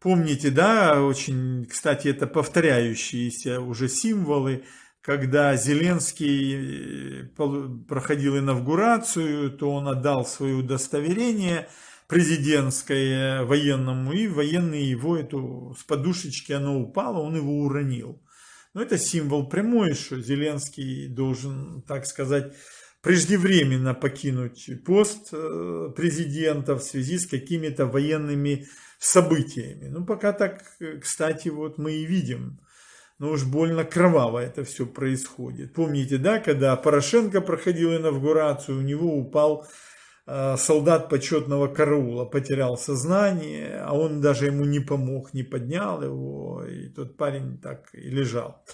Помните, да, очень, кстати, это повторяющиеся уже символы, когда Зеленский проходил инавгурацию, то он отдал свое удостоверение президентское военному, и военный его эту с подушечки оно упало, он его уронил. Но это символ прямой, что Зеленский должен, так сказать, преждевременно покинуть пост президента в связи с какими-то военными событиями. Ну, пока так, кстати, вот мы и видим. Но уж больно кроваво это все происходит. Помните, да, когда Порошенко проходил инавгурацию, у него упал солдат почетного караула, потерял сознание, а он даже ему не помог, не поднял его, и тот парень так и лежал.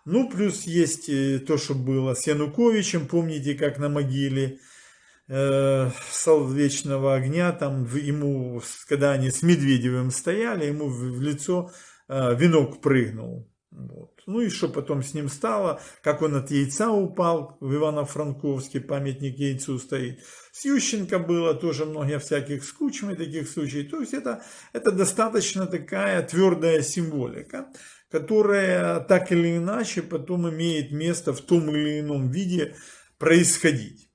Ну, плюс есть то, что было с Януковичем, помните, как на могиле Вечного огня, там ему, когда они с Медведевым стояли, ему в лицо венок прыгнул. Вот. Ну и что потом с ним стало, как он от яйца упал, в Ивано-Франковске памятник яйцу стоит. С Ющенко было тоже много всяких с Кучмой таких случаев. То есть это достаточно такая твердая символика, которая так или иначе потом имеет место в том или ином виде происходить.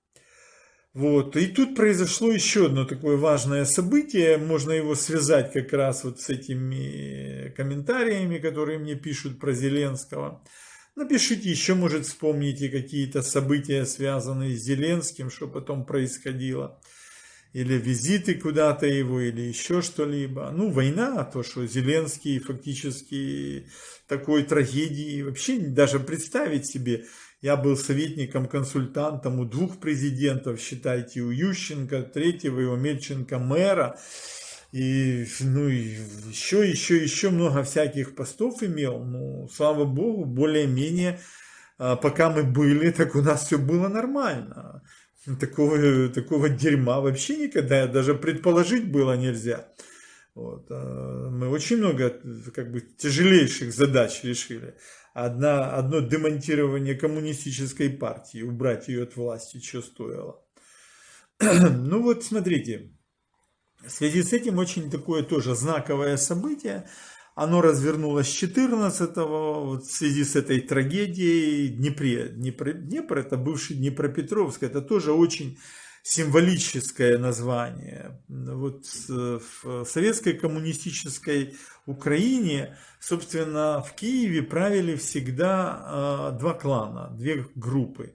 Вот. И тут произошло еще одно такое важное событие, можно его связать как раз вот с этими комментариями, которые мне пишут про Зеленского. Напишите еще, может, вспомните какие-то события, связанные с Зеленским, что потом происходило. Или визиты куда-то его, или еще что-либо. Ну, война, то, что Зеленский фактически такой трагедии, вообще даже представить себе. Я был советником, консультантом у двух президентов, считайте, у Ющенко, третьего, и у Мельченко мэра. И, ну, и еще много всяких постов имел. Ну, слава богу, более-менее, пока мы были, так у нас все было нормально. Такого дерьма вообще никогда даже предположить было нельзя. Вот. Мы очень много как бы тяжелейших задач решили. Одно демонтирование коммунистической партии, убрать ее от власти, что стоило. Ну вот смотрите, в связи с этим очень такое тоже знаковое событие. Оно развернулось 14-го, вот в связи с этой трагедией. Днепр это бывший Днепропетровск, это тоже очень символическое название. Вот в советской коммунистической Украине, собственно, в Киеве правили всегда два клана, две группы,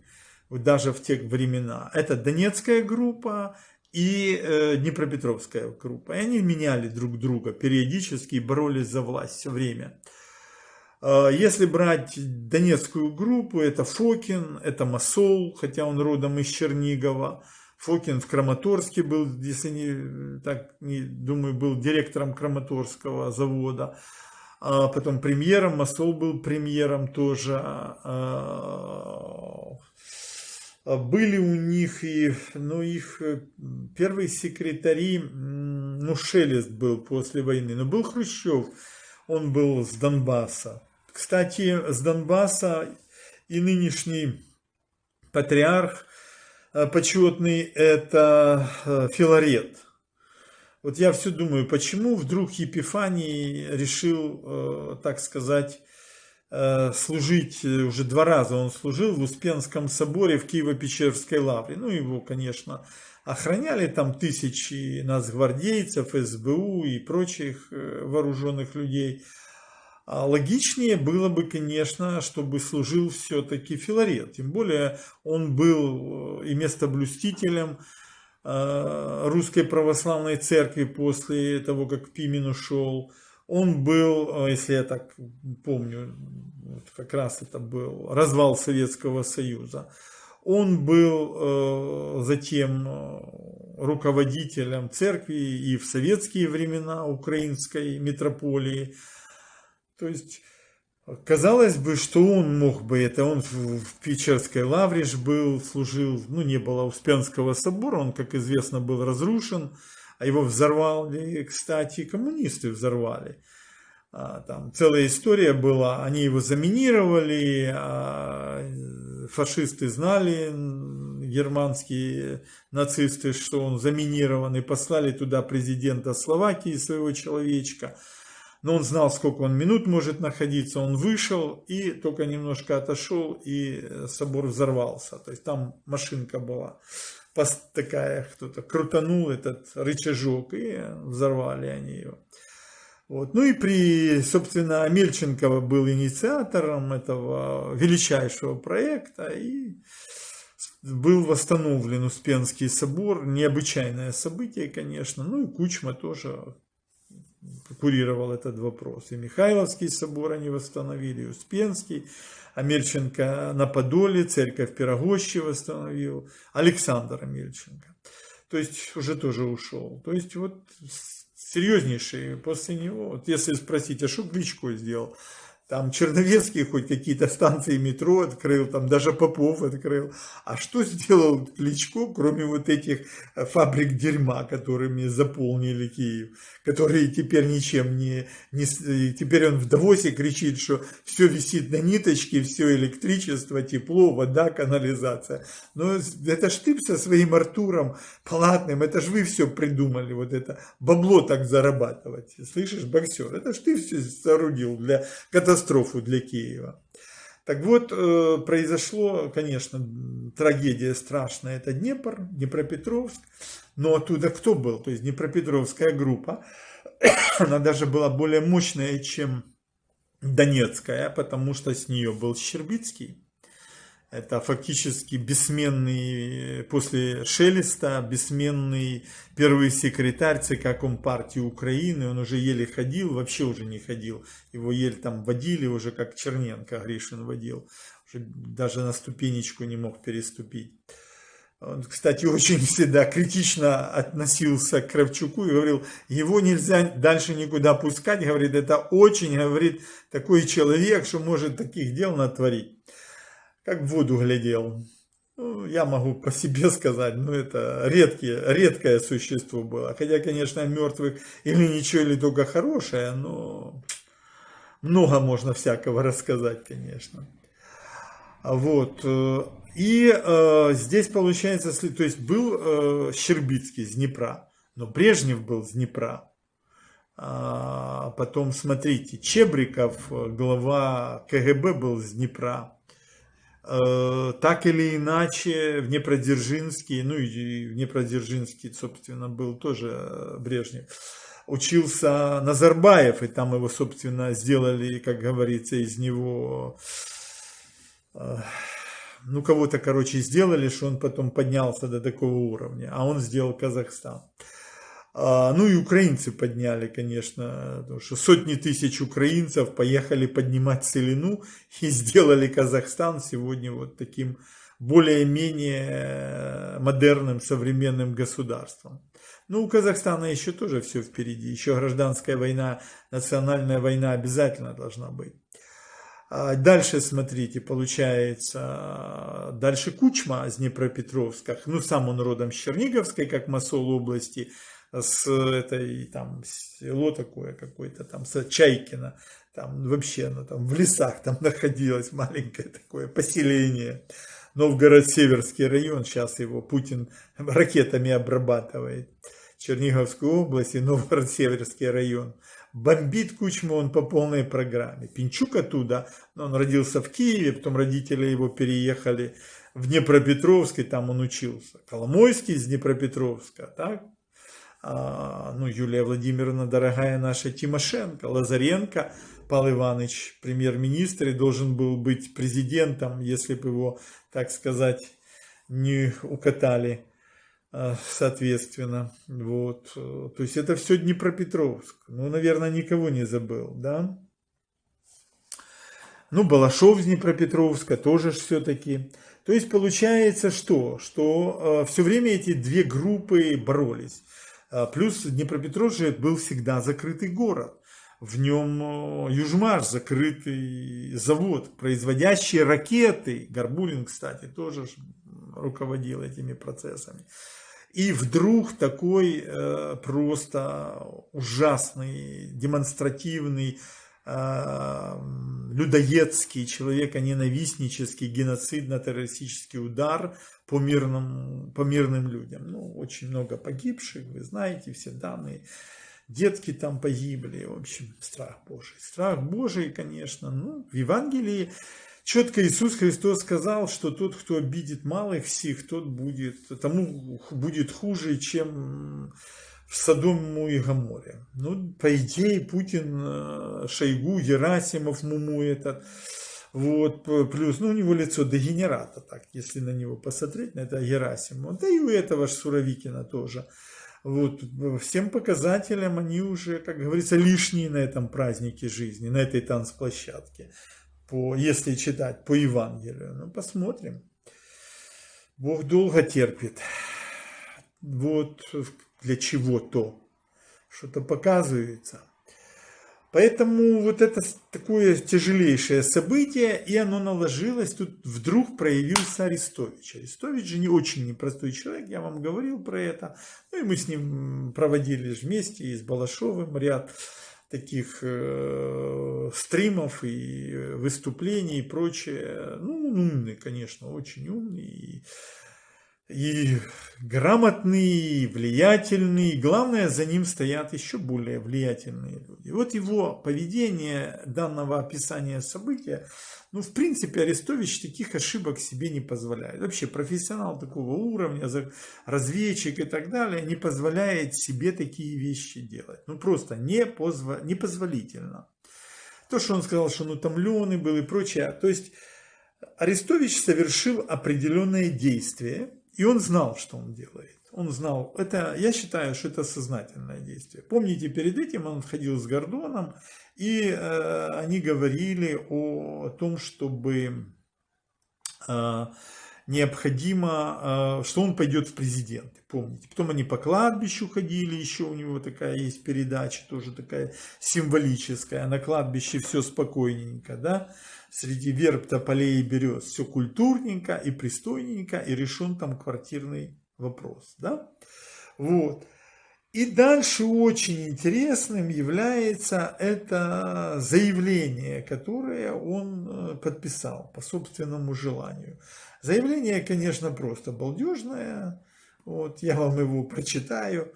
вот даже в те времена. Это Донецкая группа и Днепропетровская группа. И они меняли друг друга периодически и боролись за власть все время. Если брать Донецкую группу, это Фокин, это Масол, хотя он родом из Чернигова. Фокин в Краматорске был, если не думаю, был директором Краматорского завода. Потом премьером, Масол был премьером тоже. Были у них их первые секретари, ну, Шелест был после войны, но был Хрущев, он был с Донбасса. Кстати, с Донбасса и нынешний патриарх почетный — это Филарет. Вот я все думаю, почему вдруг Епифаний решил, так сказать, служить, уже 2 раза он служил в Успенском соборе в Киево-Печерской лавре. Ну, его, конечно, охраняли там тысячи нацгвардейцев, СБУ и прочих вооруженных людей. А логичнее было бы, конечно, чтобы служил все-таки Филарет. Тем более он был и местоблюстителем Русской Православной Церкви после того, как Пимен ушел. Он был, если я так помню, как раз это был развал Советского Союза. Он был затем руководителем церкви и в советские времена украинской митрополии. То есть, казалось бы, что он мог бы это, он в Печерской лавре был, служил, ну, не было Успенского собора, он, как известно, был разрушен, а его взорвали, кстати, коммунисты взорвали. Там целая история была, они его заминировали, фашисты знали, германские нацисты, что он заминирован, и послали туда президента Словакии, своего человечка. но он знал, сколько он минут может находиться, он вышел и только немножко отошел, и собор взорвался. То есть там машинка была такая, кто-то крутанул этот рычажок, и взорвали они ее. Вот. Ну и собственно, Амельченко был инициатором этого величайшего проекта, и был восстановлен Успенский собор, необычайное событие, конечно, ну и Кучма тоже курировал этот вопрос. И Михайловский собор они восстановили, и Успенский, Амельченко на Подоле, церковь Пирогощи восстановил, Александр Амельченко. То есть уже тоже ушел. То есть вот серьезнейший после него, вот если спросить, а что Кличко сделал? Там Черновецкий хоть какие-то станции метро открыл, там даже Попов открыл. А что сделал Кличко, кроме вот этих фабрик дерьма, которыми заполнили Киев, которые теперь ничем не... Теперь он в Давосе кричит, что все висит на ниточке, все электричество, тепло, вода, канализация. Но это ж ты со своим Артуром Палатным, это ж вы все придумали, вот это бабло так зарабатывать. Слышишь, боксер, это ж ты все соорудил для катастрофы для Киева. Так вот, произошло, конечно, трагедия страшная, это Днепр, Днепропетровск, но оттуда кто был? То есть Днепропетровская группа, она даже была более мощная, чем Донецкая, потому что с нее был Щербицкий. Это фактически бессменный, после Шелеста, бессменный первый секретарь ЦК Компартии Украины. Он уже еле ходил, вообще уже не ходил. Его еле там водили, уже как Черненко Гришин водил. Уже даже на ступенечку не мог переступить. Он, кстати, очень всегда критично относился к Кравчуку и говорил, его нельзя дальше никуда пускать. Говорит, это очень, говорит, такой человек, что может таких дел натворить. Как в воду глядел. Ну, я могу по себе сказать, но это редкое существо было. Хотя, конечно, мертвых или ничего, или только хорошее, но много можно всякого рассказать, конечно. Вот. И здесь получается, то есть был Щербицкий с Днепра, но Брежнев был с Днепра. Потом, смотрите, Чебриков, глава КГБ, был с Днепра. Так или иначе, в Днепродзержинске, ну и в Днепродзержинске, собственно, был тоже Брежнев, учился Назарбаев, и там его, собственно, сделали, как говорится, из него, ну, кого-то, короче, сделали, что он потом поднялся до такого уровня, а он сделал Казахстан. Ну и украинцы подняли, конечно, потому что сотни тысяч украинцев поехали поднимать Целину и сделали Казахстан сегодня вот таким более-менее модерным, современным государством. Ну, у Казахстана еще тоже все впереди, еще гражданская война, национальная война обязательно должна быть. Дальше, смотрите, получается, дальше Кучма с Днепропетровска, ну, сам он родом с Черниговской, как Мосол области, с этой, там, село такое какое-то, там, с Чайкино, там, вообще, оно там в лесах там находилось, маленькое такое поселение. Новгород-Северский район, сейчас его Путин ракетами обрабатывает. Черниговскую область и Новгород-Северский район. Бомбит Кучму он по полной программе. Пинчук оттуда, он родился в Киеве, потом родители его переехали в Днепропетровск, и там он учился. Коломойский из Днепропетровска, так? Ну, Юлия Владимировна, дорогая наша, Тимошенко, Лазаренко, Павел Иванович, премьер-министр, и должен был быть президентом, если бы его, так сказать, не укатали, соответственно. Вот. То есть это все Днепропетровск. Ну, наверное, никого не забыл, да? Ну, Балашов из Днепропетровска тоже все-таки. То есть получается что? Что все время эти две группы боролись. Плюс Днепропетровск был всегда закрытый город. В нем Южмаш, закрытый завод, производящий ракеты. Горбулин, кстати, тоже руководил этими процессами. И вдруг такой просто ужасный, демонстративный, людоедский, человеконенавистнический, геноцидно-террористический удар по мирным людям. Ну, очень много погибших, вы знаете все данные. детки там погибли. В общем, страх Божий. Страх Божий, конечно. Ну, в Евангелии четко Иисус Христос сказал, что тот, кто обидит малых сих, тому будет хуже, чем в Содому и Гоморе. Ну, по идее, Путин, Шойгу, Герасимов, Муму этот, вот, плюс, ну, у него лицо дегенерата, так, если на него посмотреть, на это Герасимова, да и у этого же Суровикина тоже. Вот, всем показателям они уже, как говорится, лишние на этом празднике жизни, на этой танцплощадке, если читать по Евангелию. Ну, посмотрим. Бог долго терпит. Вот для чего-то. Что-то показывается. Поэтому вот это такое тяжелейшее событие, и оно наложилось, тут вдруг проявился Арестович. Арестович же не очень непростой человек, я вам говорил про это. Ну и мы с ним проводили вместе и с Балашовым ряд таких стримов и выступлений и прочее. Ну, умный, конечно, очень умный. И грамотный, и влиятельный, и главное, за ним стоят еще более влиятельные люди. Вот его поведение данного описания события, ну, в принципе, Арестович таких ошибок себе не позволяет. Вообще, профессионал такого уровня, разведчик и так далее, не позволяет себе такие вещи делать. Ну, просто непозволительно. То, что он сказал, что он утомленный был и прочее. То есть, Арестович совершил определенные действия, и он знал, что он делает. Он знал, это, я считаю, что это сознательное действие. Помните, перед этим он ходил с Гордоном, и они говорили о том, чтобы необходимо, что он пойдет в президенты. Помните? Потом они по кладбищу ходили, еще у него такая есть передача, тоже такая символическая. На кладбище все спокойненько, да? Среди верб, тополей и берез все культурненько и пристойненько, и решен там квартирный вопрос, да? Вот. И дальше очень интересным является это заявление, которое он подписал по собственному желанию. Заявление, конечно, просто балдежное. Вот, я вам его прочитаю.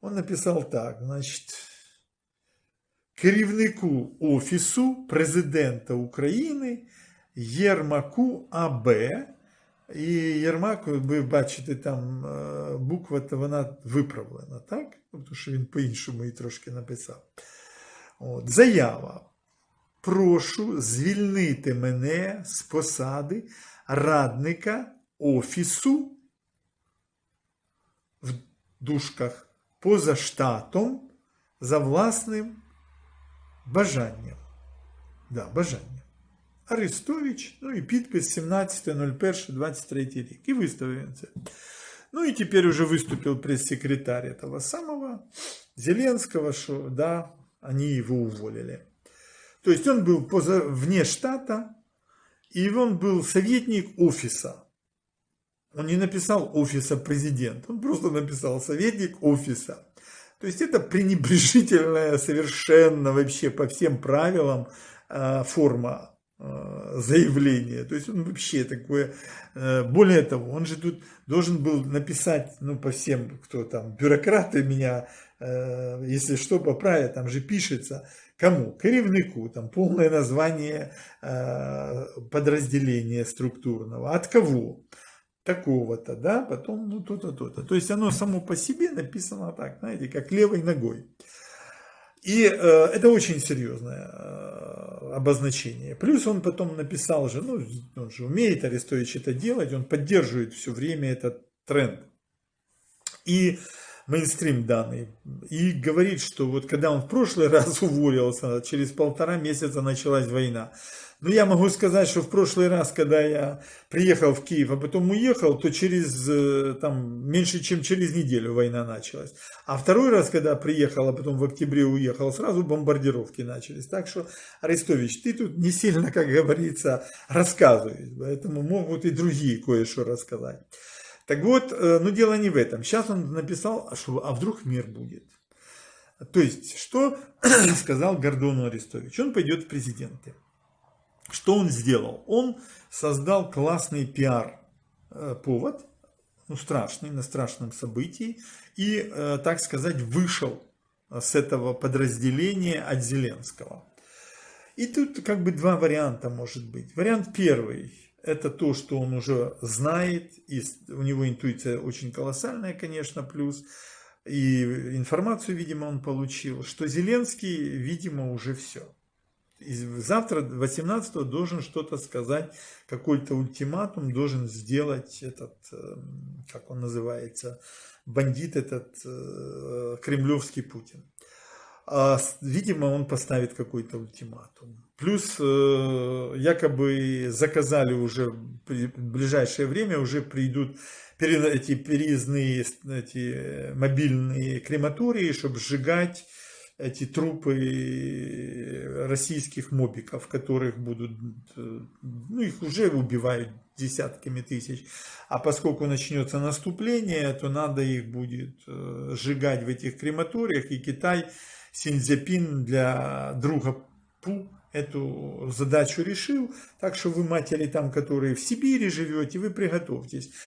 Он написал так, значит, керівнику Офісу Президента України Єрмаку А.Б. І Єрмак, ви бачите, там буква, то вона виправлена, так? Тому що він по-іншому її трошки написав. От, заява. Прошу звільнити мене з посади радника Офісу в дужках поза штатом за власним бажанням. Да, бажанням. Арестович, ну і підпис 17.01.23 рік. І виставив він це. Ну и теперь уже выступил пресс-секретарь этого самого Зеленского, что да, они его уволили. То есть он был вне штата, и он был советник офиса. Он не написал офиса президента, он просто написал советник офиса. То есть это пренебрежительная совершенно вообще по всем правилам форма заявление. То есть он вообще такое, более того, он же тут должен был написать, ну, по всем, кто там, бюрократы меня, если что, поправят, там же пишется, кому? Керівнику, там полное название подразделения структурного. От кого? Такого-то, да, потом, ну, то-то, то-то. То есть оно само по себе написано так, знаете, как левой ногой. И это очень серьезное обозначение. Плюс он потом написал же, ну, он же умеет, Арестович, это делать, он поддерживает все время этот тренд. И мейнстрим данный. И говорит, что вот когда он в прошлый раз уволился, через 1,5 месяца началась война. Но я могу сказать, что в прошлый раз, когда я приехал в Киев, а потом уехал, то через, там, меньше чем через неделю война началась. А второй раз, когда приехал, а потом в октябре уехал, сразу бомбардировки начались. Так что, Арестович, ты тут не сильно, как говорится, рассказываешь. Поэтому могут и другие кое-что рассказать. Так вот, но дело не в этом. Сейчас он написал, что а вдруг мир будет. То есть, что сказал Гордону Арестович? Он пойдет в президенты. Что он сделал? Он создал классный пиар-повод, ну, страшный, на страшном событии, и, так сказать, вышел с этого подразделения от Зеленского. И тут как бы два варианта может быть. Вариант первый – это то, что он уже знает, и у него интуиция очень колоссальная, конечно, плюс, и информацию, видимо, он получил, что Зеленский, видимо, уже все. И завтра, 18-го, должен что-то сказать, какой-то ультиматум должен сделать этот, как он называется, бандит этот, кремлевский Путин. Видимо, он поставит какой-то ультиматум. Плюс якобы заказали уже в ближайшее время, уже придут эти переездные, эти мобильные крематории, чтобы сжигать эти трупы российских мобиков, которых будут, ну их уже убивают десятками тысяч. А поскольку начнется наступление, то надо их будет сжигать в этих крематориях, и Китай, Синьцзяпин для друга Пу эту задачу решил. Так что вы, матери там, которые в Сибири живете, вы приготовьтесь.